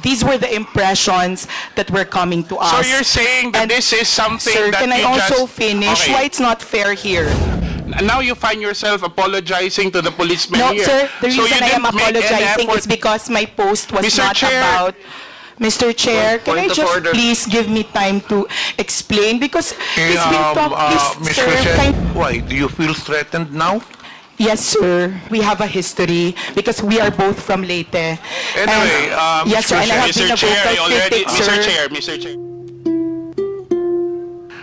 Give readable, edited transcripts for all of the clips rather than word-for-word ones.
These were the impressions that were coming to us. So you're saying that And, this is something Sir, that can I you also just... finish? Okay. Why it's not fair here? Now you find yourself apologizing to the policemen No, here. sir, the So reason you I am didn't make an apologizing effort. is because my post was Mr. not Chair. about... Mr. Chair, can I Point of just order. please give me time to explain? Because Okay, it's been talked, Ms. sir, Krizette, why? Do you feel threatened now? Yes, sir. We have a history because we are both from Leyte. Anyway, Yes, sir, and I have been Mr. a Chair, I vocal already... critic, Mr. sir. Chair, Mr. Chair.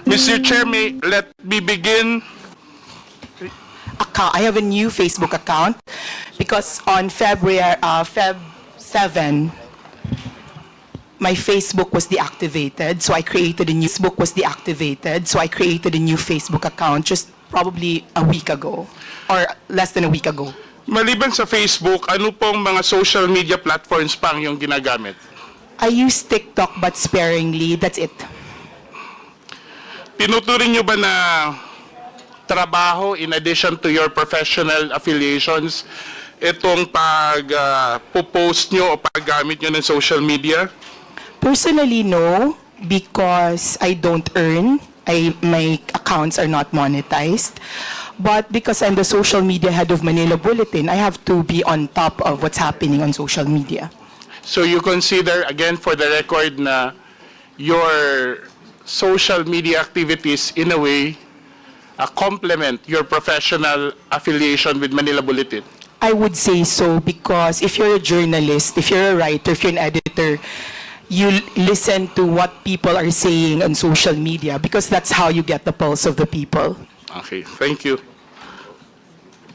Mr. Chair, let me begin. I have a new Facebook account because on Feb 7, my Facebook was deactivated, so I created a new Facebook account just probably a week ago or less than a week ago. Maliban sa Facebook, ano pong mga social media platforms pang yung ginagamit? I use TikTok but sparingly. That's it. Tinuturing nyo ba na trabaho in addition to your professional affiliations itong pag-post nyo o paggamit nyo ng social media? Personally, no, because I don't earn. My accounts are not monetized. But because I'm the social media head of Manila Bulletin, I have to be on top of what's happening on social media. So you consider, again for the record, na your social media activities in a way complement your professional affiliation with Manila Bulletin? I would say so because if you're a journalist, if you're a writer, if you're an editor, you listen to what people are saying on social media because that's how you get the pulse of the people. Okay, thank you.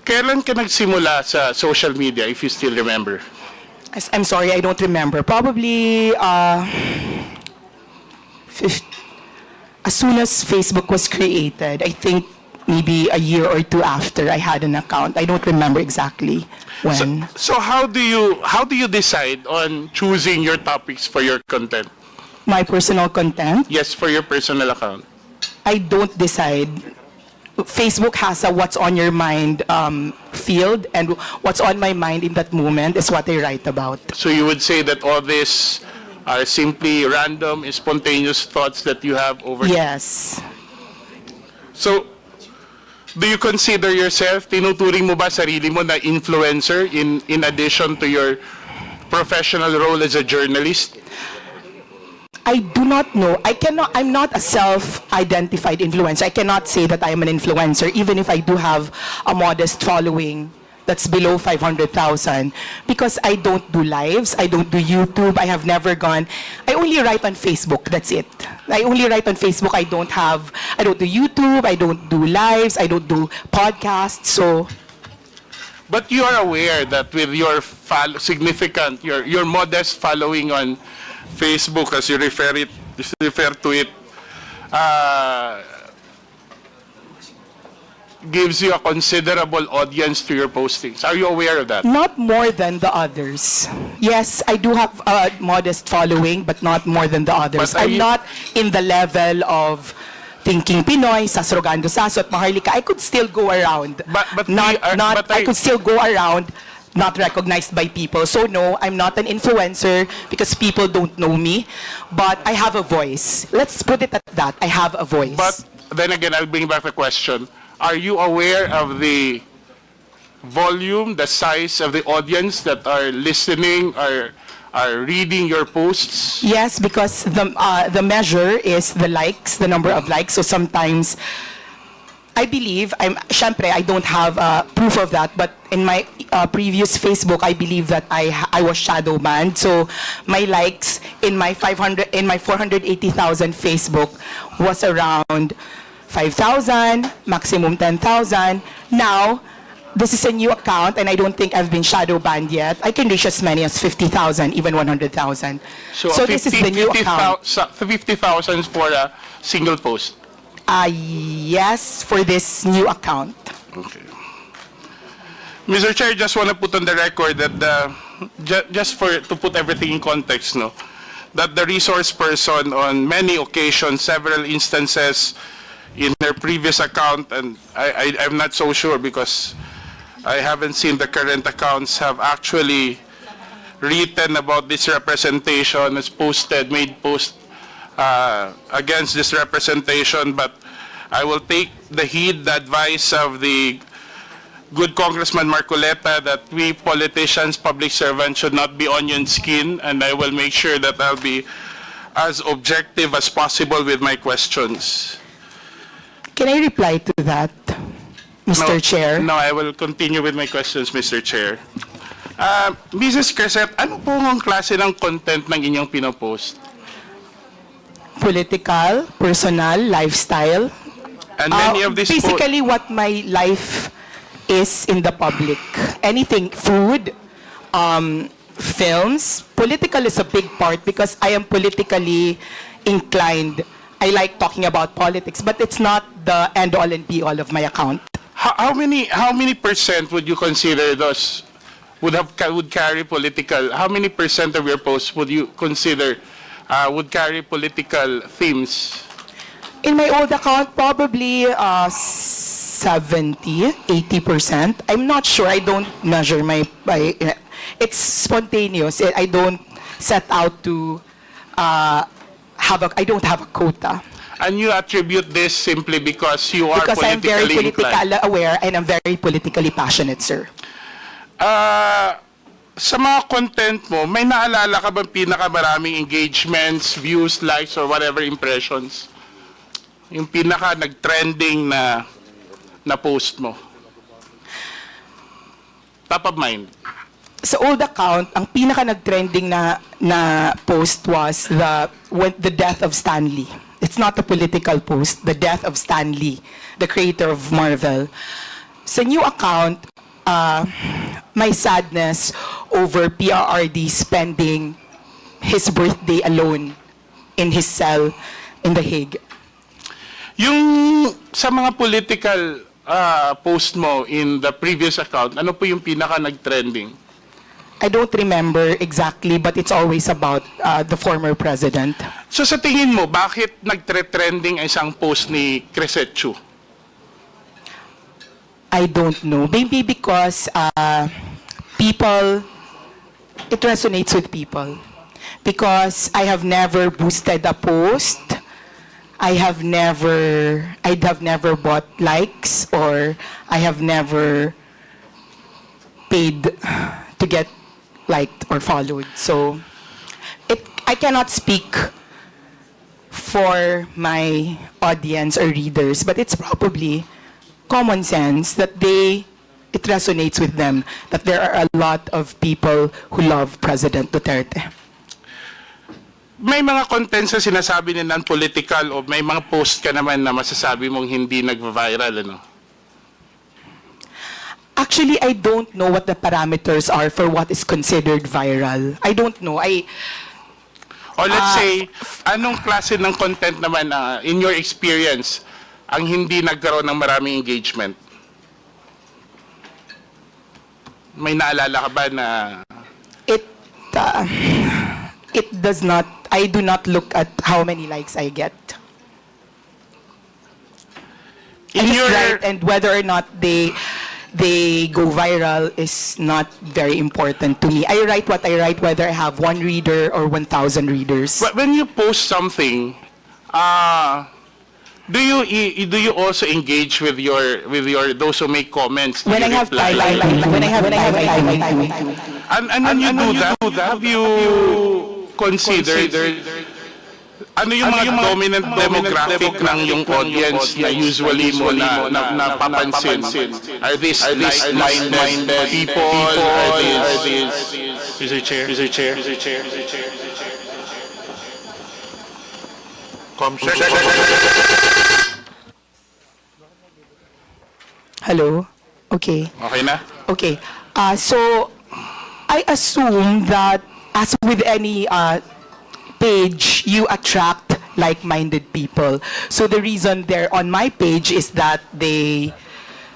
Kailan ka nagsimula sa social media, if you still remember? I'm sorry, I don't remember. Probably as soon as Facebook was created, I think maybe a year or two after I had an account. I don't remember exactly when. So how do you decide on choosing your topics for your content? My personal content, Yes, for your personal account. I don't decide. Facebook has a what's on your mind field, and what's on my mind in that moment is what I write about. So you would say that all this are simply random, spontaneous thoughts that you have over... Yes. So, do you consider yourself, tinuturing mo ba sarili mo na influencer in addition to your professional role as a journalist? I do not know. I'm not a self-identified influencer. I cannot say that I am an influencer, even if I do have a modest following that's below 500,000, because I don't do lives, I don't do YouTube, I have never gone. I only write on Facebook, that's it. I only write on Facebook. I don't do YouTube, I don't do lives, I don't do podcasts, so. But you are aware that with your your modest following on Facebook, as you refer to it, gives you a considerable audience to your postings. Are you aware of that? Not more than the others. Yes, I do have a modest following, but not more than the others. But I'm not in the level of Thinking Pinoy, Sasrogando Saso, at Maharlika. I could still go around. I could still go around not recognized by people. So no, I'm not an influencer because people don't know me, but I have a voice. Let's put it at that. I have a voice. But then again, I'll bring back the question. Are you aware of the volume, the size of the audience that are listening, are reading your posts? Yes, because the measure is the likes, the number of likes. So sometimes, I believe, syempre, I don't have proof of that, but in my previous Facebook, I believe that I was shadow banned. So my likes in my 480,000 Facebook was around 5,000, maximum 10,000. Now, this is a new account, and I don't think I've been shadow banned yet. I can reach as many as 50,000, even 100,000. So this is the new account. 50,000 for a single post? Yes, for this new account. Okay. Mr. Chair, just want to put on the record that to put everything in context, no, that the resource person on many occasions, several instances in their previous account, and I'm not so sure because I haven't seen the current accounts, have actually written about this representation, has made post against this representation, but I will take the heed, the advice of the good Congressman Marcoleta that we politicians, public servants should not be onion skin, and I will make sure that I'll be as objective as possible with my questions. Can I reply to that, Mr. Chair? No, I will continue with my questions, Mr. Chair. Mrs. Krizette, ano po ang klase ng content ng inyong pinopost? Political, personal, lifestyle. And many of these Basically, what my life is in the public. Anything, food, films. Political is a big part because I am politically inclined. I like talking about politics, but it's not the end-all and be-all of my account. How many percent would you consider those would carry political? How many percent of your posts would you consider would carry political themes? In my old account, probably 70, 80%. I'm not sure. I don't measure it's spontaneous. I don't set out to I don't have a quota. And you attribute this simply because you are Because I'm very politically politically inclined. aware and I'm very politically passionate, sir. Sa mga content mo, may naalala ka bang pinakamaraming engagements, views, likes, or whatever impressions? Yung pinaka nag-trending na post mo? Top of mind. Sa old account, ang pinaka nag-trending na post was the death of Stan Lee. It's not a political post, the death of Stan Lee, the creator of Marvel. Sa new account, my sadness over PRRD spending his birthday alone in his cell in The Hague. Yung sa mga political post mo in the previous account, ano po yung pinaka nag-trending? I don't remember exactly, but it's always about the former president. So sa tingin mo, bakit nag-trending isang post ni Krizette Chu? I don't know. Maybe because it resonates with people. Because I have never boosted a post. I'd have never bought likes, or I have never paid to get liked or followed. So I cannot speak for my audience or readers, but it's probably common sense that it resonates with them that there are a lot of people who love President Duterte. May mga contents na sinasabi na non-political o may mga post ka naman na masasabi mong hindi nag-viral, ano? Actually, I don't know what the parameters are for what is considered viral. I don't know. Or let's say, anong klase ng content naman in your experience ang hindi nagkaroon ng maraming engagement? May naalala ka ba na... It does not, I do not look at how many likes I get. In your... And whether or not they go viral is not very important to me. I write what I write, whether I have 1 reader or 1,000 readers. But when you post something, do you also engage with your those who make comments? Do When you I have reply? time, when I have time. And when you do that, have you considered ano yung mga dominant demographic ng yung audience na usually mo napapansin? Are these like-minded people? Are these... Mr. Chair. Hello? Okay. Okay na? Okay. So, I assume that, as with any page, you attract like-minded people. So the reason they're on my page is that they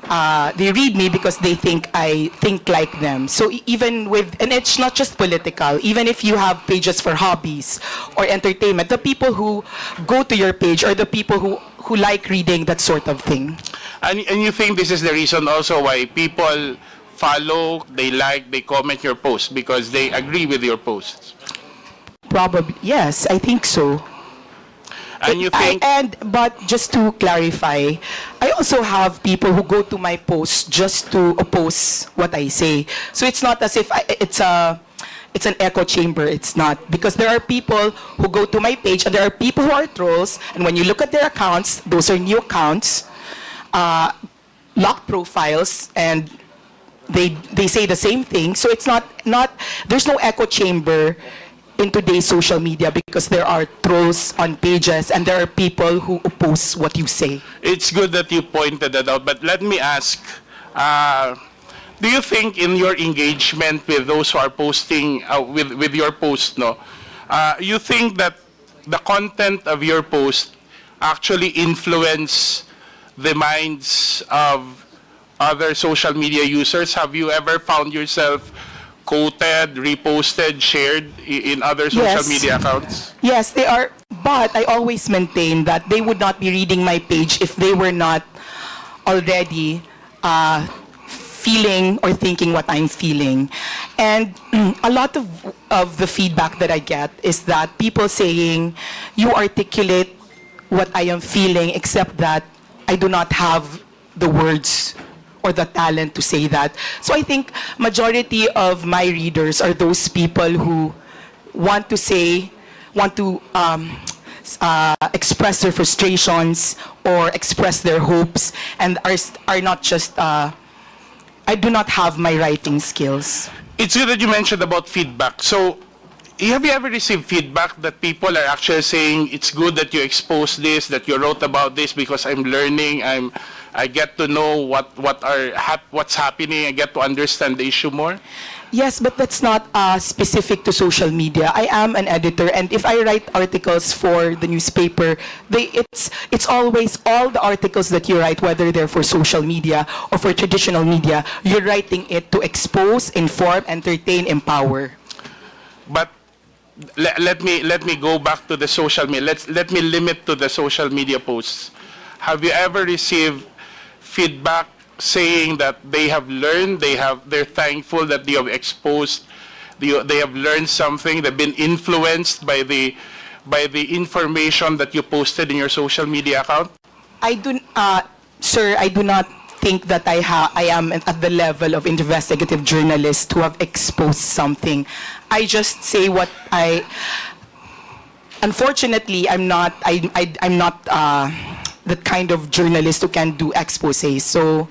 read me because they think I think like them. So even with, and it's not just political, even if you have pages for hobbies or entertainment, the people who go to your page are the people who like reading that sort of thing. And you think this is the reason also why people follow, they like, they comment your post because they agree with your posts. Probably, yes, I think so. And you think, But just to clarify, I also have people who go to my posts just to oppose what I say. So it's not as if it's an echo chamber. It's not, because there are people who go to my page and there are people who are trolls. And when you look at their accounts, those are new accounts, locked profiles, and they say the same thing. So it's not there's no echo chamber in today's social media, because there are trolls on pages and there are people who oppose what you say. it's good that you pointed that out, but let me ask, do you think in your engagement with those who are posting, with your post, no, you think that the content of your post actually influence the minds of other social media users? Have you ever found yourself quoted, reposted, shared in other social Yes. media accounts? Yes, they are, but I always maintain that they would not be reading my page if they were not already feeling or thinking what I'm feeling. And a lot of the feedback that I get is that people saying, you articulate what I am feeling, except that I do not have the words or the talent to say that. So I think majority of my readers are those people who want to express their frustrations or express their hopes, and are not just, I do not have my writing skills. It's good that you mentioned about feedback. So, have you ever received feedback that people are actually saying, it's good that you exposed this, that you wrote about this, because I'm learning, I get to know what's happening, I get to understand the issue more? Yes, but that's not specific to social media. I am an editor, and if I write articles for the newspaper, it's always all the articles that you write, whether they're for social media or for traditional media, you're writing it to expose, inform, entertain, empower. But let me go back to the social media. Let me limit to the social media posts. Have you ever received feedback saying that they have learned, they're thankful that you have exposed, they have learned something, they've been influenced by the information that you posted in your social media account? Sir, I do not think that I am at the level of investigative journalist who have exposed something. I just say what unfortunately, I'm not the kind of journalist who can do exposés. So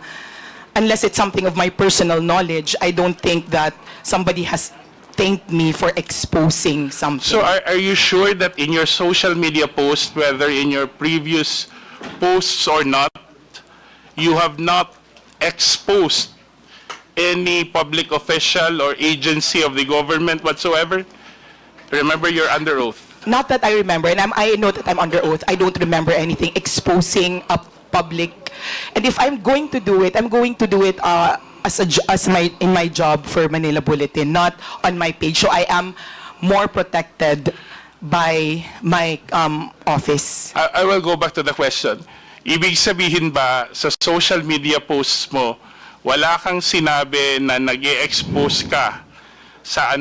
unless it's something of my personal knowledge, I don't think that somebody has thanked me for exposing something. So are you sure that in your social media posts, whether in your previous posts or not, you have not exposed any public official or agency of the government whatsoever? Remember, you're under oath. Not that I remember, and I know that I'm under oath. I don't remember anything exposing a public. And if I'm going to do it, I'm going to do it in my job for Manila Bulletin, not on my page. So I am more protected by my office. I will go back to the question. Ibig sabihin ba sa social media posts mo, wala kang sinabi na nag-i-expose ka sa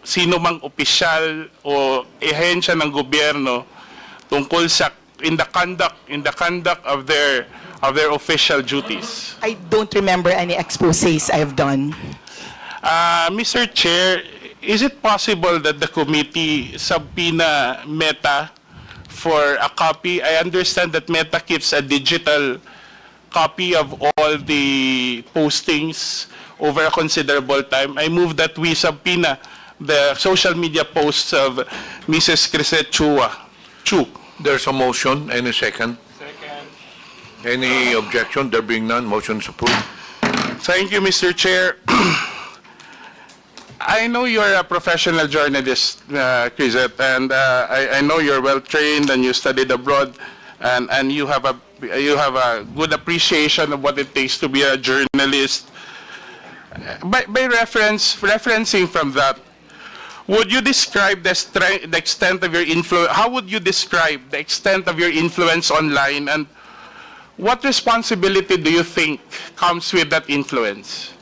sino mang opisyal o ehensya ng gobyerno tungkol sa in the conduct of their official duties? I don't remember any exposés I have done. Mr. Chair, is it possible that the committee subpoena Meta for a copy? I understand that Meta keeps a digital copy of all the postings over a considerable time. I move that we subpoena the social media posts of Mrs. Krizette Chu. There's a motion. Any second? Second. Any objection? There being none, motion is approved. Thank you, Mr. Chair. I know you're a professional journalist, Krizette, and I know you're well trained and you studied abroad, and you have a good appreciation of what it takes to be a journalist. By referencing from that, would you describe the extent of your influence? How would you describe the extent of your influence online, and what responsibility do you think comes with that influence?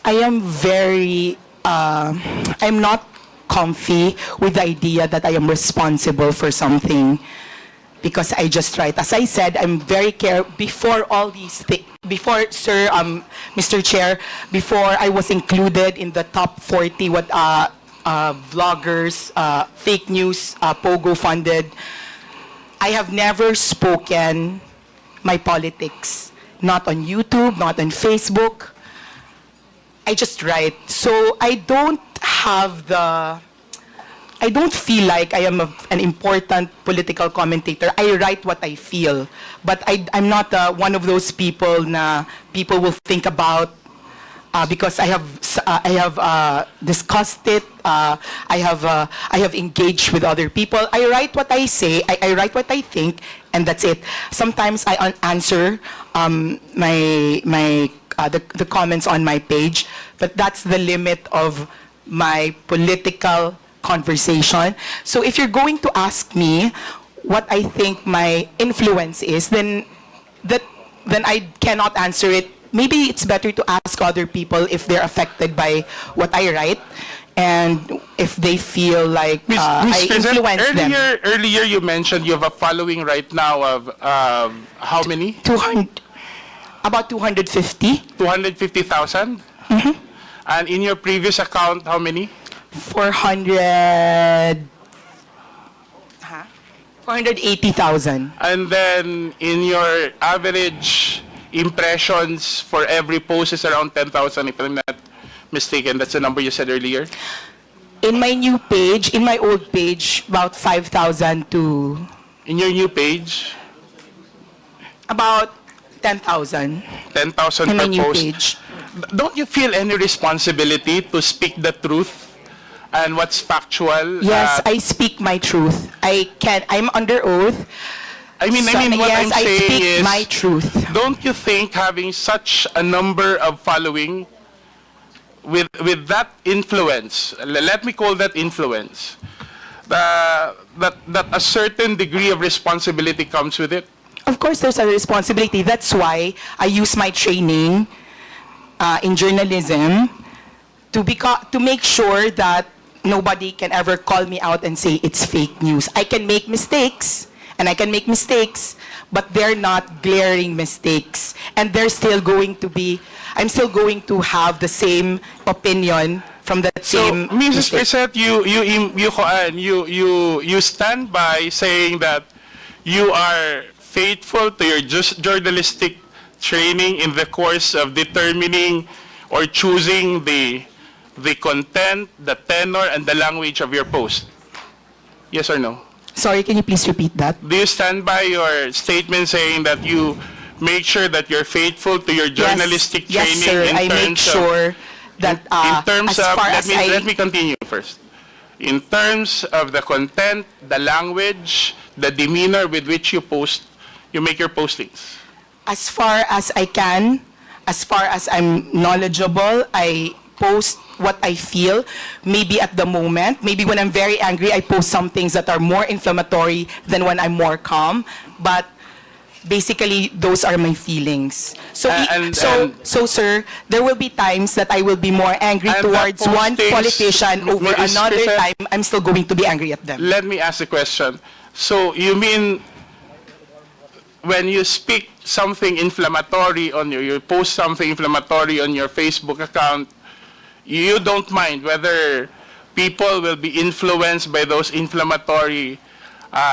I am very, I'm not comfy with the idea that I am responsible for something because I just write. As I said, I'm very before all these things, before, sir, Mr. Chair, before I was included in the top 40 vloggers, fake news, Pogo funded, I have never spoken my politics, not on YouTube, not on Facebook. I just write. So I don't feel like I am an important political commentator. I write what I feel. But I'm not one of those people na people will think about because I have discussed it. I have engaged with other people. I write what I say. I write what I think, and that's it. Sometimes I answer the comments on my page, but that's the limit of my political conversation. So if you're going to ask me what I think my influence is, then I cannot answer it. Maybe it's better to ask other people if they're affected by what I write and if they feel like I influence them. Earlier you mentioned you have a following right now of how many? About 250. 250,000? Mm-hmm. And in your previous account, how many? 480,000. And then in your average impressions for every post is around 10,000, if I'm not mistaken. That's the number you said earlier. In my new page, in my old page, about 5,000 to... In your new page? About 10,000. 10,000 in my per new post. page. Don't you feel any responsibility to speak the truth and what's factual? Yes, I speak my truth. I'm under oath. I mean, what yes, I'm saying I speak is, my truth. don't you think having such a number of following with that influence, let me call that influence, that a certain degree of responsibility comes with it? Of course, there's a responsibility. That's why I use my training in journalism to make sure that nobody can ever call me out and say it's fake news. I can make mistakes, and I can make mistakes, but they're not glaring mistakes. And they're still going to be, I'm still going to have the same opinion from that same So, Mrs. mistake. Krizette, you stand by saying that you are faithful to your journalistic training in the course of determining or choosing the content, the tenor, and the language of your post? Yes or no? Sorry, can you please repeat that? Do you stand by your statement saying that you make sure that you're faithful to your journalistic yes, training sir. in I make terms sure of, that in terms as of, far as let me continue first. In terms of the content, the language, the demeanor with which you make your postings. As far as I can, as far as I'm knowledgeable, I post what I feel. Maybe at the moment, maybe when I'm very angry, I post some things that are more inflammatory than when I'm more calm. But basically, those are my feelings. So, so sir, there will be times that I will be more angry And towards that one postings, politician over Ms. another Krizette, time. I'm still going to be angry at them. Let me ask a question. So you mean when you speak something inflammatory on you post something inflammatory on your Facebook account, you don't mind whether people will be influenced by those inflammatory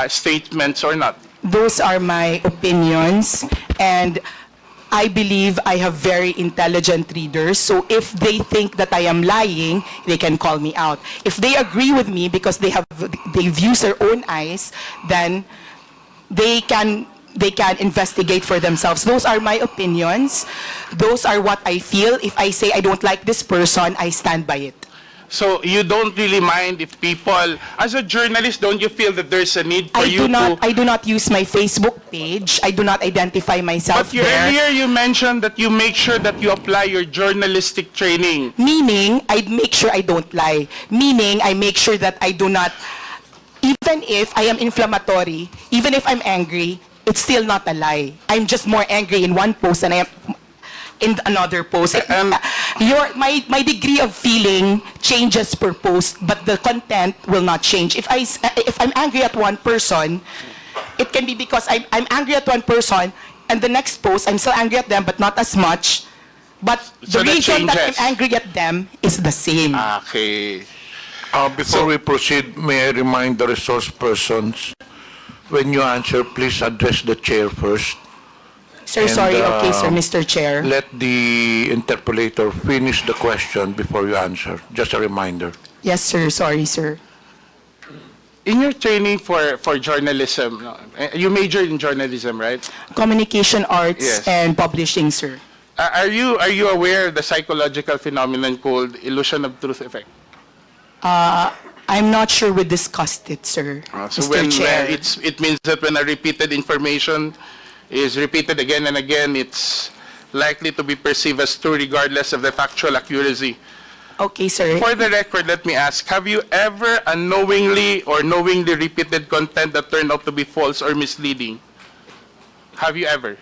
statements or not? Those are my opinions, and I believe I have very intelligent readers, so if they think that I am lying, they can call me out. If they agree with me because they've used their own eyes, then they can investigate for themselves. Those are my opinions. Those are what I feel. If I say I don't like this person, I stand by it. So you don't really mind if people, as a journalist, don't you feel that there's a need for you to... I do not use my Facebook page. I do not identify myself But earlier you mentioned that you make sure that you apply your journalistic training. Meaning, I make sure I don't lie. Meaning, I make sure that I do not, even if I am inflammatory, even if I'm angry, it's still not a lie. I'm just more angry in one post than I am in another post. my degree of feeling changes per post, but the content will not change. If I'm angry at one person, it can be because I'm angry at one person, and the next post I'm still angry at them, but not as much. But So the that reason that I'm changes. angry at them is the same. Okay. Before we proceed, may I remind the resource persons, when you answer, please address the chair first. Sir, And, sorry. Okay, sir, Mr. Chair. Let the interpolator finish the question before you answer. Just a reminder. Yes, sir. Sorry, sir. In your training for journalism, no, you majored in journalism, right? Communication arts Yes. and publishing, sir. Are you aware of the psychological phenomenon called illusion of truth effect? I'm not sure we discussed it, sir. So Mr. when Chair. it means that when a repeated information is repeated again and again, it's likely to be perceived as true regardless of the factual accuracy. Okay, sir. For the record, let me ask, have you ever unknowingly or knowingly repeated content that turned out to be false or misleading? Have you ever?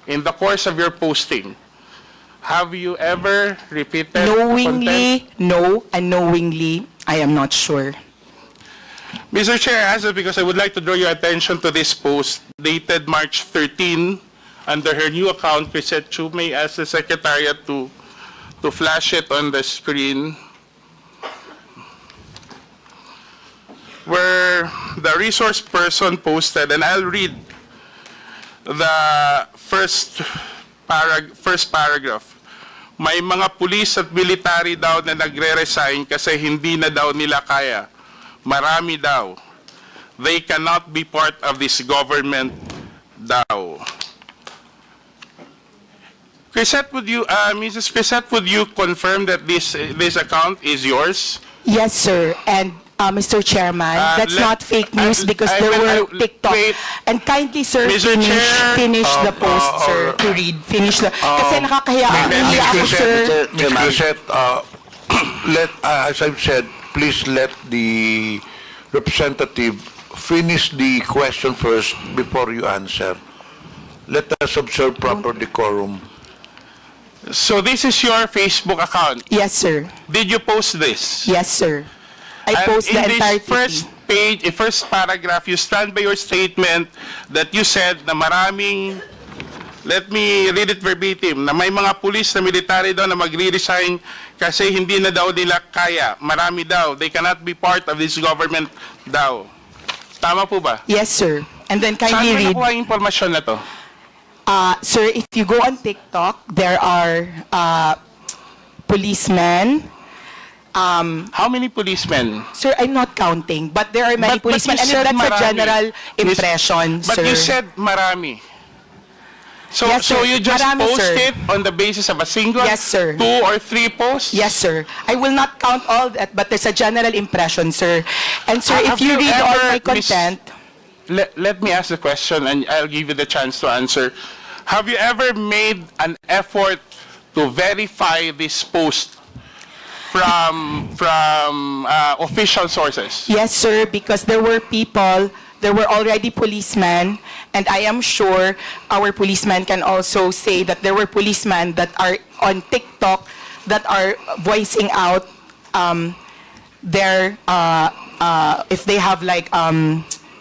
In the course of your posting, have you ever repeated content? Knowingly, no. Unknowingly, I am not sure. Mr. Chair, I ask that because I would like to draw your attention to this post dated March 13 under her new account, Krizette Chu. May I ask the Secretariat to flash it on the screen, where the resource person posted, and I'll read the first paragraph. May mga pulis at military daw na nagre-resign kasi hindi na daw nila kaya. Marami daw. They cannot be part of this government daw. Krizette, Mrs. Krizette, would you confirm that this account is yours? Yes, sir. And Mr. Chairman, that's not fake news because I there will- were TikTok. wait. And kindly, sir, Mr. Chair, finish the post, sir, to read. Finish the... Kasi nakakahiya Ms. ako, sir. Ms. Crizette, as I've said, please let the representative finish the question first before you answer. Let us observe proper decorum. So this is your Facebook account. Yes, sir. Did you post this? Yes, sir. I And post the in this entire first page, first paragraph, you stand by your statement that you said na maraming, let me read it verbatim, na may mga pulis na military daw na magre-resign kasi hindi na daw nila kaya. Marami daw. They cannot be part of this government daw. Tama po ba? Yes, sir. And then Saan kindly mo read. nakuha yung impormasyon na to? Sir, if you go on TikTok, there are policemen. How many policemen? Sir, I'm not counting, but there are many But policemen, you and said that's a marami. general impression, But sir. you said marami. So, Yes, so sir. you just Marami, post sir. it on the basis of a single, Yes, sir. 2 or 3 posts? Yes, sir. I will not count all that, but there's a general impression, sir. And sir, Have if you you read all ever my content, Let me ask the question and I'll give you the chance to answer. Have you ever made an effort to verify this post from official sources? yes, sir, because there were already policemen, and I am sure our policemen can also say that there were policemen that are on TikTok that are voicing out their, if they have like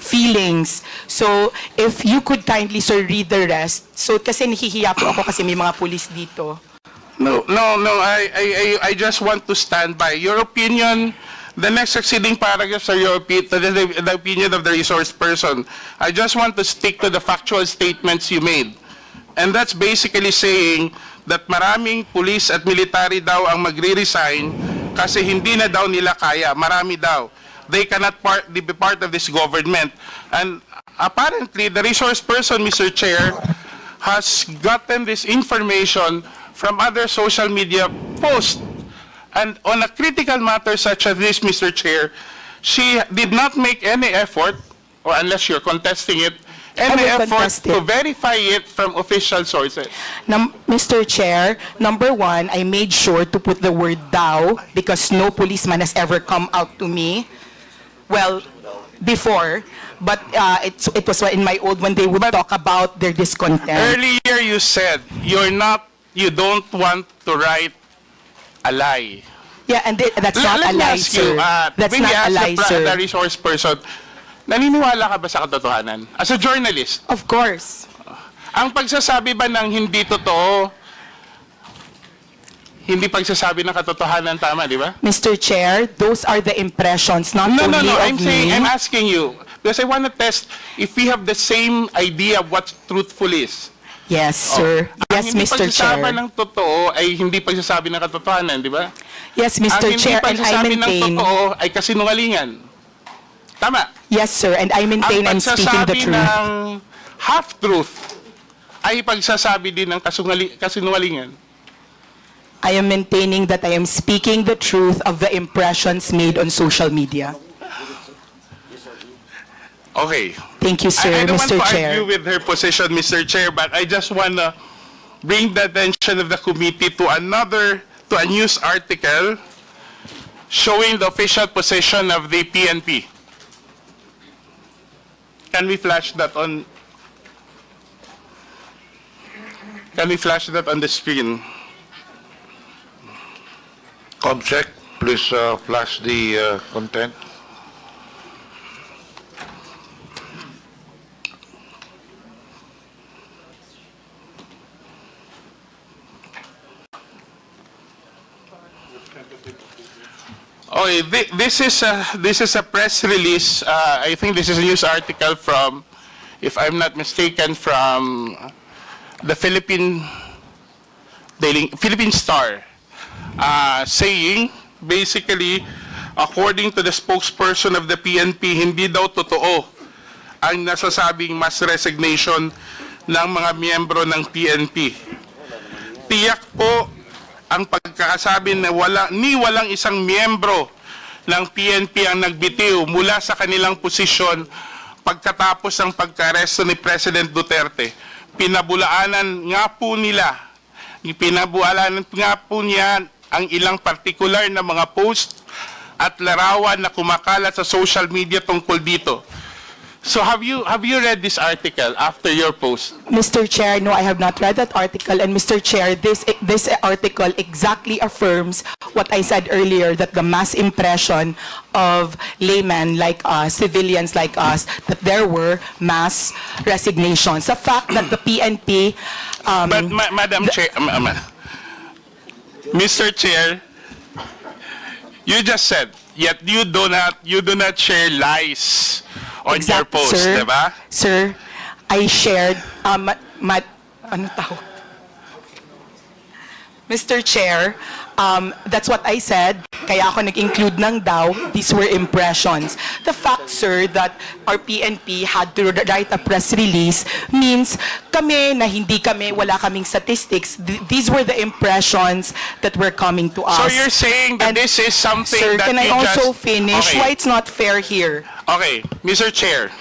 feelings. So, if you could kindly, sir, read the rest. So, kasi nahihiya po ako kasi may mga police dito. No. I just want to stand by your opinion. The next succeeding paragraphs are the opinion of the resource person. I just want to stick to the factual statements you made. And that's basically saying that maraming police at military daw ang magre-resign kasi hindi na daw nila kaya. Marami daw. They cannot be part of this government. And apparently, the resource person, Mr. Chair, has gotten this information from other social media posts. And on a critical matter such as this, Mr. Chair, she did not make any effort, or unless you're contesting it, any I will effort contest it. to verify it from official sources. Mr. Chair, number one, I made sure to put the word "thou" because no policeman has ever come out to me. Well, before, but it was in my old when they would talk about their discontent. Earlier you said you don't want to write a lie. Yeah, and that's not a Let me lie, ask you, sir. That's when not you a ask lie, the sir. resource person, naniniwala ka ba sa katotohanan? As a journalist, Of course. ang pagsasabi ba ng hindi totoo, hindi pagsasabi ng katotohanan, tama, di ba? Mr. Chair, those are the impressions, not No, only no, no. of I'm saying, me. I'm asking you, because I want to test if we have the same idea of what truthful is. Yes, sir. Ang Yes, hindi Mr. pagsasabi Chair. ng totoo ay hindi pagsasabi ng katotohanan, di ba? Yes, Ang Mr. hindi Chair, and I pagsasabi ng maintain. totoo ay kasinungalingan. Tama. Yes, sir, and I maintain I'm Ang speaking the pagsasabi truth. ng half-truth ay pagsasabi din ng kasinungalingan. I am maintaining that I am speaking the truth of the impressions made on social media. Okay. Thank you, sir, I don't Mr. want to Chair. argue with her position, Mr. Chair, but I just want to bring the attention of the committee to a news article showing the official position of the PNP. Can we flash that on? Can we flash that on the screen? Comsec, please flash the content. Okay, this is a press release. I think this is a news article from, if I'm not mistaken, from the Philippine Star, saying basically, according to the spokesperson of the PNP, hindi daw totoo ang nasasabing mass resignation ng mga miyembro ng PNP. Tiyak po ang pagkakasabi na walang isang miyembro ng PNP ang nagbitiw mula sa kanilang posisyon pagkatapos ng pagka-aresto ni President Duterte. Pinabulaanan nga po niya ang ilang partikular na mga post at larawan na kumakalat sa social media tungkol dito. So have you read this article after your post? Mr. Chair, no, I have not read that article. And Mr. Chair, this article exactly affirms what I said earlier, that the mass impression of laymen like us, civilians like us, that there were mass resignations. The fact that the PNP... But Madam Chair, Mr. Chair, you just said, yet you do not share lies on your post, sir, diba? Sir, I shared, ano tawag? Mr. Chair, that's what I said, kaya ako nag-include ng daw, these were impressions. The fact, sir, that our PNP had to write a press release means kami na wala kaming statistics, these were the impressions that were coming to us. So you're saying that And, this is something sir, that can I you also just... finish? Okay. Why it's not fair here? Okay, Mr. Chair,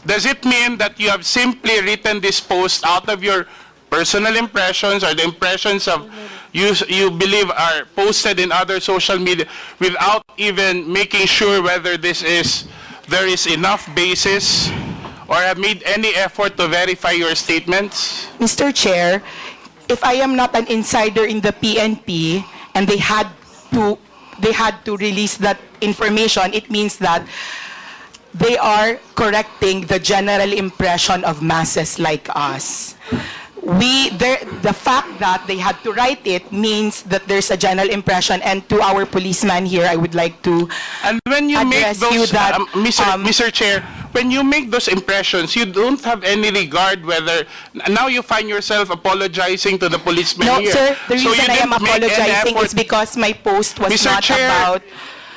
does it mean that you have simply written this post out of your personal impressions or the impressions of you believe are posted in other social media without even making sure whether there is enough basis or have made any effort to verify your statements? Mr. Chair, if I am not an insider in the PNP and they had to release that information, it means that they are correcting the general impression of masses like us. The fact that they had to write it means that there's a general impression, and to our policeman here, I would like to And when you make address you those, that, Mr. Chair, when you make those impressions, you don't have any regard whether, now you find yourself apologizing to the policeman No, here. sir, the So you reason I am didn't make any apologizing effort- is because my post was Mr. not Chair. about...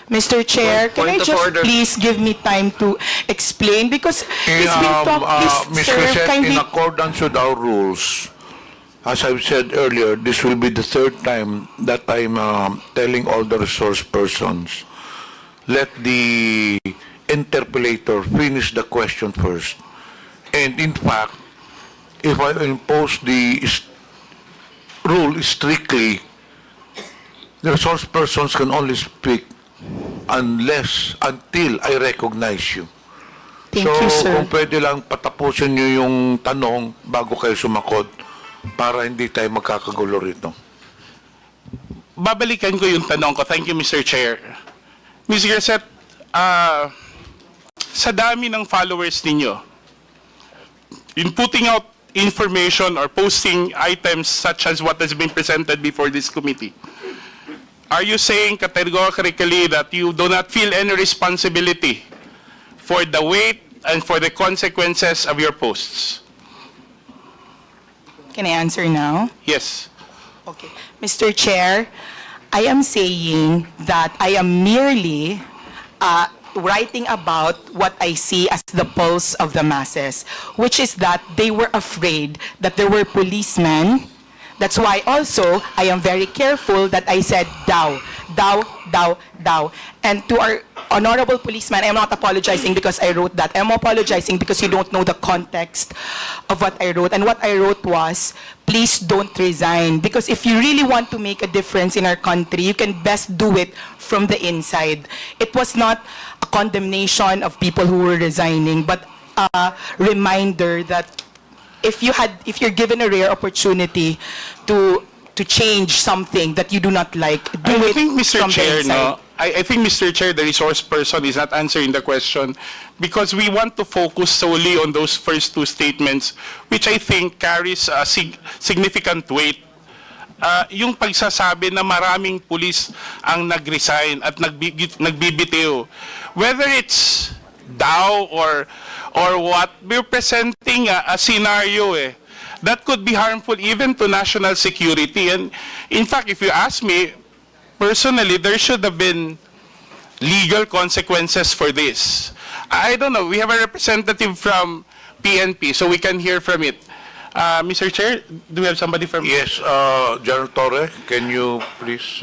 Mr. Chair, can I Point of just order. please give me time to explain? Because it's been talked, Ms. sir, Krizette, kindly... in accordance with our rules, as I've said earlier, this will be the third time that I'm telling all the resource persons, let the interpellator finish the question first. And in fact, if I impose the rule strictly, the resource persons can only speak until I recognize you. Thank you, sir. Kung pwede lang patapusin nyo yung tanong bago kayo sumakot para hindi tayo magkakagulo rito. babalikan ko yung tanong ko. Thank you, Mr. Chair. Ms. Krizette, sa dami ng followers ninyo, in putting out information or posting items such as what has been presented before this committee, are you saying categorically that you do not feel any responsibility for the weight and for the consequences of your posts? Can I answer now? Yes. Okay. Mr. Chair, I am saying that I am merely writing about what I see as the pulse of the masses, which is that they were afraid that there were policemen. That's why also I am very careful that I said daw, daw, daw, daw. And to our honorable policeman, I'm not apologizing because I wrote that. I'm apologizing because you don't know the context of what I wrote. And what I wrote was, please don't resign. Because if you really want to make a difference in our country, you can best do it from the inside. It was not a condemnation of people who were resigning, but a reminder that if you're given a rare opportunity to change something that you do not like, do I it think, Mr. from the Chair, inside. I think, Mr. Chair, the resource person is not answering the question because we want to focus solely on those first two statements, which I think carries a significant weight. Yung pagsasabi na maraming pulis ang nag-resign at nagbibitiw. Whether it's daw or what, we're presenting a scenario that could be harmful even to national security. And in fact, if you ask me, personally, there should have been legal consequences for this. I don't know. We have a representative from PNP, so we can hear from it. Mr. Chair, do we have somebody from... Yes, General Torre, can you please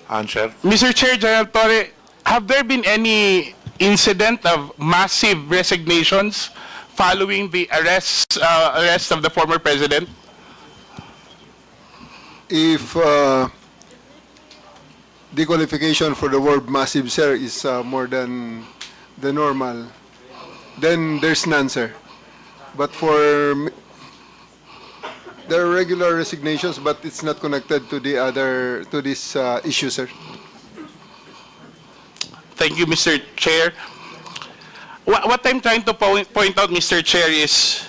answer? Mr. Chair, General Torre, have there been any incident of massive resignations following the arrest of the former president? If the qualification for the word massive, sir, is more than the normal, then there's none, sir. But there are regular resignations, but it's not connected to this issue, sir. Thank you, Mr. Chair. What I'm trying to point out, Mr. Chair, is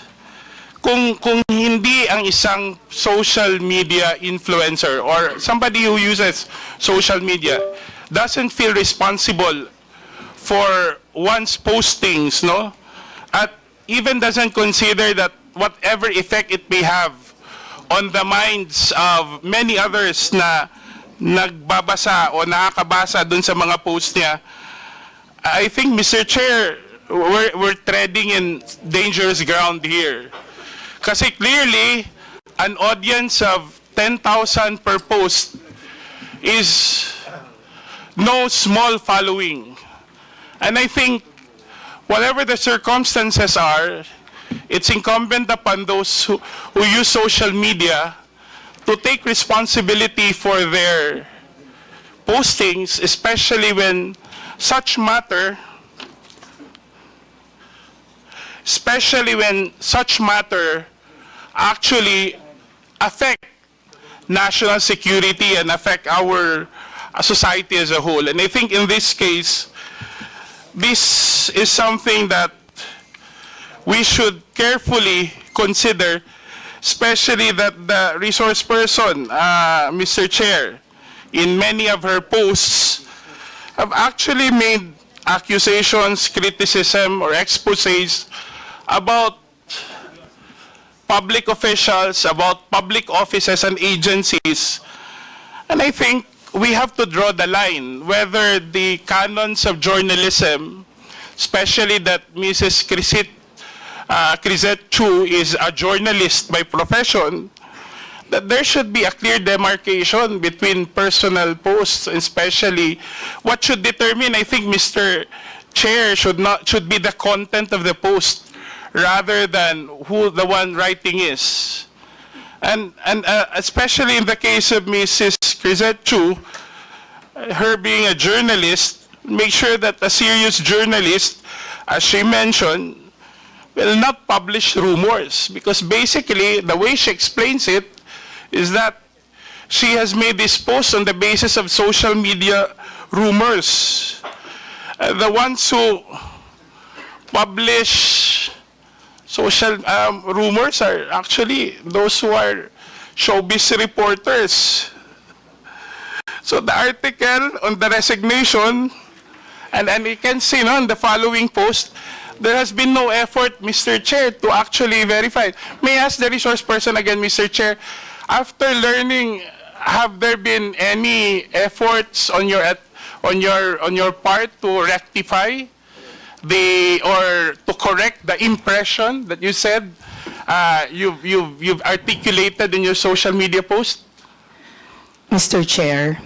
kung hindi ang isang social media influencer or somebody who uses social media doesn't feel responsible for one's postings, no? At even doesn't consider that whatever effect it may have on the minds of many others na nagbabasa o nakakabasa dun sa mga post niya, I think, Mr. Chair, we're treading in dangerous ground here. Kasi clearly, an audience of 10,000 per post is no small following. And I think, whatever the circumstances are, it's incumbent upon those who use social media to take responsibility for their postings, especially when such matter actually affect national security and affect our society as a whole. And I think in this case, this is something that we should carefully consider, especially that the resource person, Mr. Chair, in many of her posts, have actually made accusations, criticism, or exposés about public officials, about public offices and agencies. And I think we have to draw the line whether the canons of journalism, especially that Mrs. Krizette Chu is a journalist by profession, that there should be a clear demarcation between personal posts, especially what should determine, I think, Mr. Chair, should be the content of the post rather than who the one writing is. And especially in the case of Mrs. Krizette Chu, her being a journalist, make sure that a serious journalist, as she mentioned, will not publish rumors, because basically the way she explains it is that she has made this post on the basis of social media rumors. The ones who publish social rumors are actually those who are showbiz reporters. So the article on the resignation, and you can see no, in the following post, there has been no effort, Mr. Chair, to actually verify. May I ask the resource person again, Mr. Chair, after learning, have there been any efforts on your part to rectify or to correct the impression that you said you've articulated in your social media post? Mr. Chair,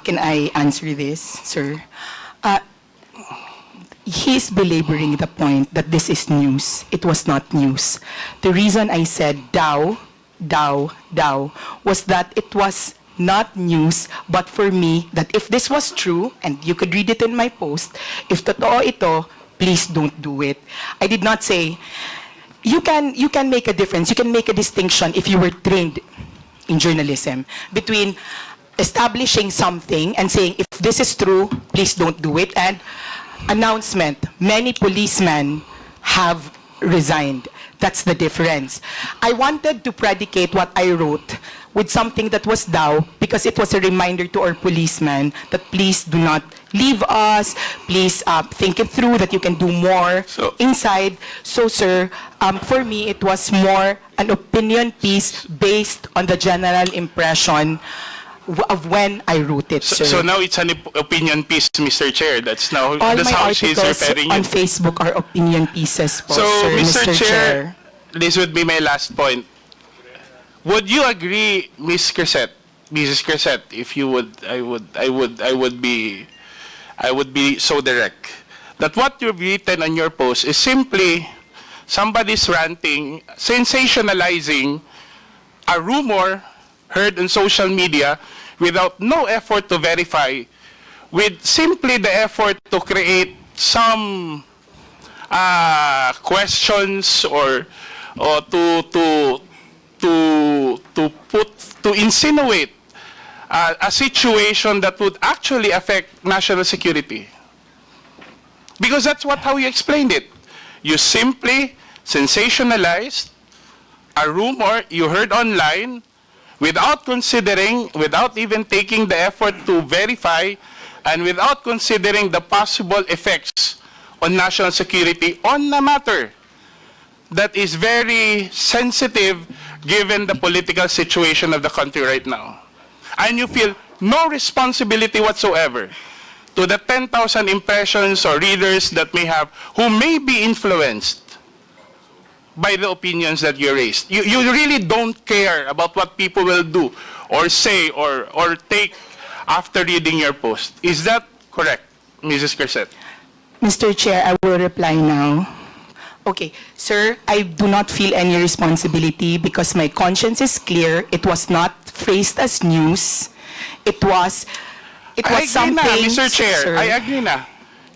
can I answer this, sir? He's belaboring the point that this is news. It was not news. The reason I said daw was that it was not news, but for me, that if this was true, and you could read it in my post, if totoo ito, please don't do it. I did not say, you can make a difference, you can make a distinction if you were trained in journalism between establishing something and saying, if this is true, please don't do it, and announcement, many policemen have resigned. That's the difference. I wanted to predicate what I wrote with something that was daw because it was a reminder to our policemen that please do not leave us, please think it through, that you can do more inside. So, sir, for me, it was more an opinion piece based on the general impression of when I wrote it, sir. So now it's an opinion piece, Mr. Chair. That's All that's my how she's articles referring on it. Facebook are opinion pieces po, So, sir, Mr. Chair, this would be my last point. Would you agree, Mrs. Krizette, if you would, I would be so direct that what you've written on your post is simply somebody's ranting, sensationalizing a rumor heard on social media without no effort to verify, with simply the effort to create some questions or to insinuate a situation that would actually affect national security. Because that's how you explained it. You simply sensationalized a rumor you heard online without considering, without even taking the effort to verify, and without considering the possible effects on national security on a matter that is very sensitive given the political situation of the country right now. And you feel no responsibility whatsoever to the 10,000 impressions or readers that who may be influenced by the opinions that you raised. You really don't care about what people will do or say or take after reading your post. Is that correct, Mrs. Krizette? Mr. Chair, I will reply now. Okay, sir, I do not feel any responsibility because my conscience is clear. It was not phrased as news. It was something. I agree na, Mr. Chair. Sir. I agree na.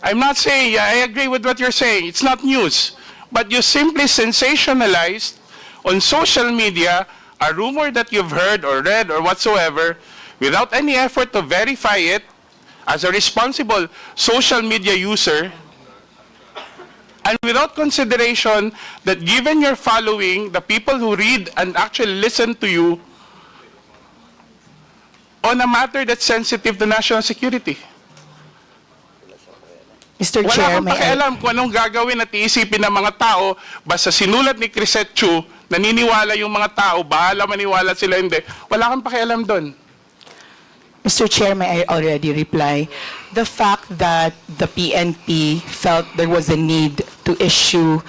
I'm not saying, I agree with what you're saying. It's not news. But you simply sensationalized on social media a rumor that you've heard or read or whatsoever without any effort to verify it as a responsible social media user, and without consideration that given your following, the people who read and actually listen to you on a matter that's sensitive to national security. Mr. Wala Chair, kang pakialam kung anong gagawin at iisipin ng mga tao, basta sinulat ni Krizette Chu, naniniwala yung mga tao, bahala maniwala sila hindi. Wala kang pakialam doon. Mr. Chair, may I already reply? The fact that the PNP felt there was a need to issue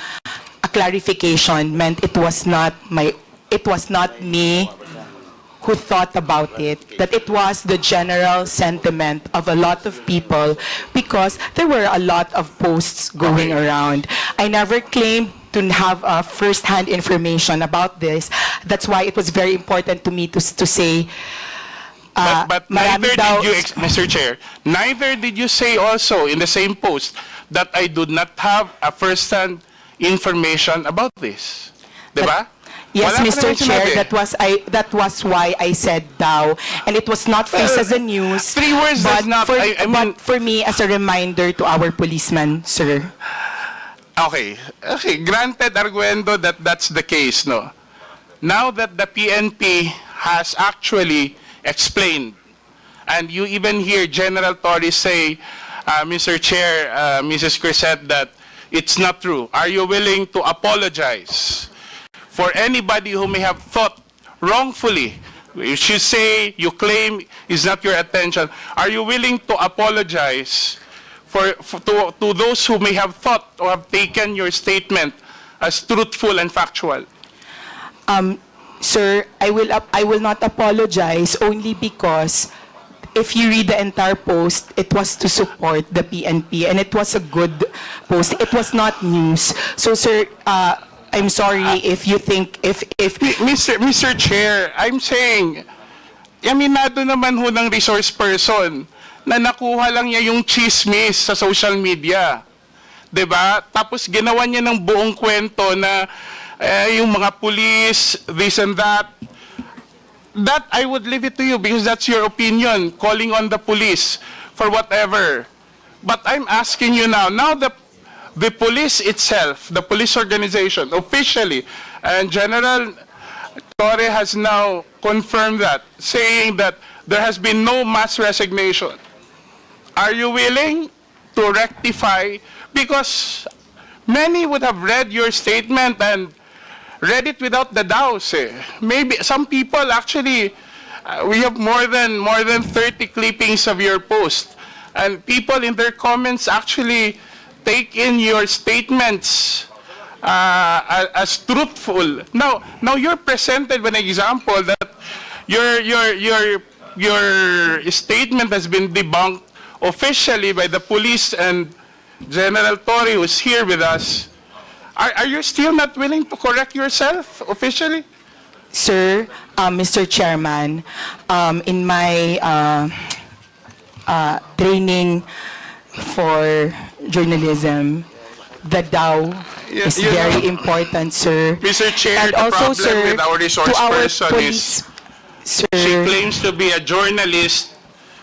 a clarification meant it was not me who thought about it, that it was the general sentiment of a lot of people because there were a lot of posts going around. I never claimed to have first-hand information about this. That's why it was very important to me to say But neither did you, Mr. Chair, neither did you say also in the same post that I do not have a first-hand information about this. Diba? Yes, Wala ka Mr. naman Chair, sinabi. that was why I said daw, and it was not phrased as a news. 3 words but does not, I mean, but for me as a reminder to our policemen, sir. okay, granted, arguendo that that's the case, no? Now that the PNP has actually explained, and you even hear General Torres say, Mr. Chair, Mrs. Krizette, that it's not true. Are you willing to apologize for anybody who may have thought wrongfully? You should say, you claim is not your attention. Are you willing to apologize to those who may have thought or have taken your statement as truthful and factual? Sir, I will not apologize only because if you read the entire post, it was to support the PNP and it was a good post. It was not news. So, sir, I'm sorry if you think if Mr. Chair, I'm saying, aminado naman ho ng resource person na nakuha lang niya yung chismis sa social media. 'Di ba? Tapos ginawa niya ng buong kwento na yung mga police, this and that. That I would leave it to you because that's your opinion, calling on the police for whatever. But I'm asking you now the police itself, the police organization, officially, and General Torre has now confirmed that, saying that there has been no mass resignation. Are you willing to rectify? Because many would have read your statement and read it without the doubts. Maybe some people actually, we have more than 30 clippings of your post, and people in their comments actually take in your statements as truthful. Now you're presented with an example that your statement has been debunked officially by the police and General Torre, who's here with us. Are you still not willing to correct yourself officially? Sir, Mr. Chairman, in my training for journalism, the DAO is you very know, important, sir. Mr. Chair, And the also, problem sir, with our resource to our person police, is sir, she claims to be a journalist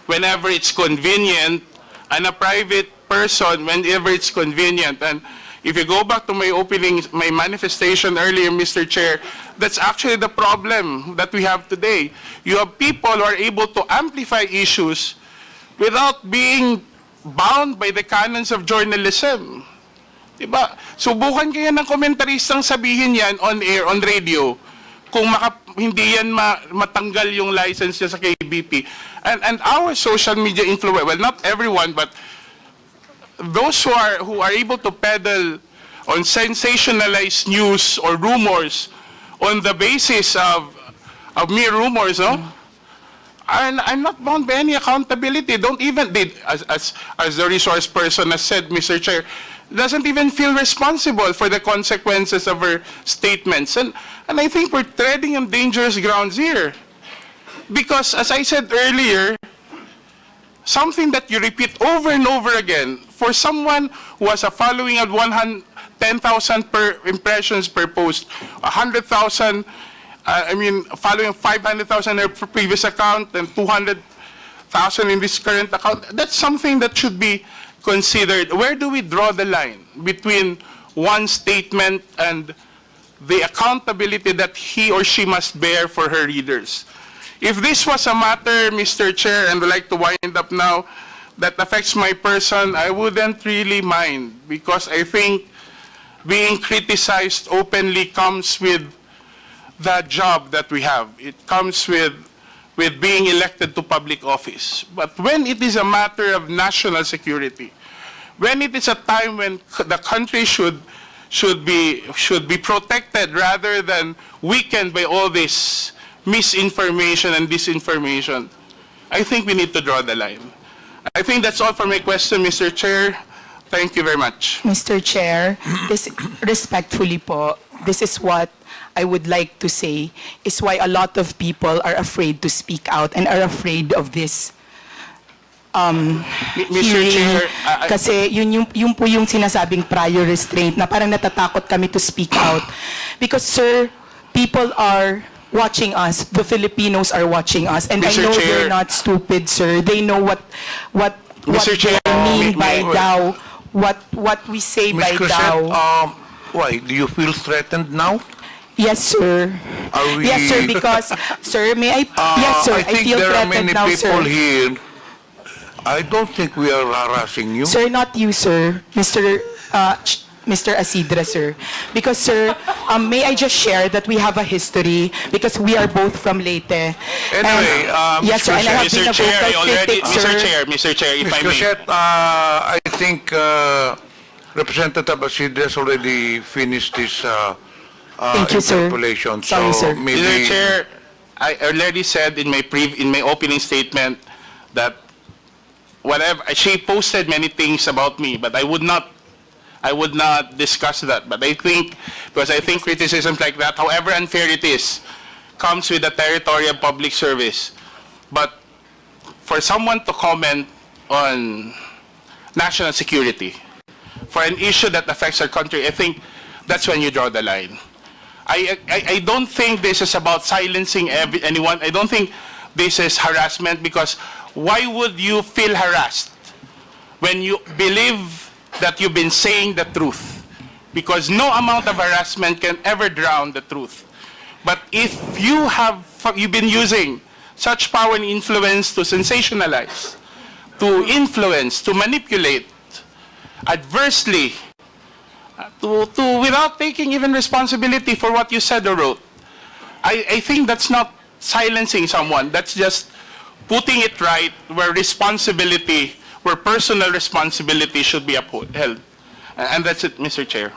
whenever it's convenient and a private person whenever it's convenient. And if you go back to my manifestation earlier, Mr. Chair, that's actually the problem that we have today. You have people who are able to amplify issues without being bound by the canons of journalism. Diba? Subukan kaya ng komentaristang sabihin yan on air, on radio, kung hindi yan matanggal yung license niya sa KBP. And our social media influence, well, not everyone, but those who are able to peddle on sensationalized news or rumors on the basis of mere rumors, no? And I'm not bound by any accountability. Don't even, as the resource person has said, Mr. Chair, doesn't even feel responsible for the consequences of her statements. And I think we're treading on dangerous grounds here. Because, as I said earlier, something that you repeat over and over again, for someone who has a following of 10,000 per impressions per post, 100,000, following 500,000 in her previous account and 200,000 in this current account, that's something that should be considered. Where do we draw the line between one statement and the accountability that he or she must bear for her readers? If this was a matter, Mr. Chair, and I'd like to wind up now, that affects my person, I wouldn't really mind, because I think being criticized openly comes with the job that we have. It comes with being elected to public office. But when it is a matter of national security, when it is a time when the country should be protected rather than weakened by all this misinformation and disinformation, I think we need to draw the line. I think that's all for my question, Mr. Chair. Thank you very much. Mr. Chair, respectfully po, this is what I would like to say, is why a lot of people are afraid to speak out and are afraid of this Mr. hearing. Chair, Kasi yun po yung sinasabing prior restraint na parang natatakot kami to speak out. Because, sir, people are watching us. The Filipinos are watching us, and I Mr. know Chair. they're not stupid, sir. They know what Mr. Chair, we mean by wait. thou, what we say Ms. by Krizette, thou. why? Do you feel threatened now? Yes, sir. Are we... Yes, sir. Because, sir, may I? Yes, sir. I think feel there are threatened many now, people sir. here. I don't think we are harassing you. Sir, not you, sir. Mr. Icidre, sir. Because, sir, may I just share that we have a history because we are both from Leyte. Anyway, yes, sir, and I have Mr. been a Chair, I vocal already, critic, sir. Mr. Chair, if Ms. I may. Crizette, I think Representative Icidre has already finished his Thank you, sir. interpolation. Sorry, so sir. maybe... Mr. Chair, I already said in my opening statement that whatever she posted many things about me, but I would not discuss that. But I think because I think criticisms like that, however unfair it is, comes with the territory of public service. But for someone to comment on national security, for an issue that affects our country, I think that's when you draw the line. I don't think this is about silencing anyone. I don't think this is harassment because why would you feel harassed when you believe that you've been saying the truth? Because no amount of harassment can ever drown the truth. But if you've been using such power and influence to sensationalize, to influence, to manipulate adversely, without taking even responsibility for what you said or wrote, I think that's not silencing someone. That's just putting it right where responsibility, where personal responsibility should be upheld. And that's it, Mr. Chair.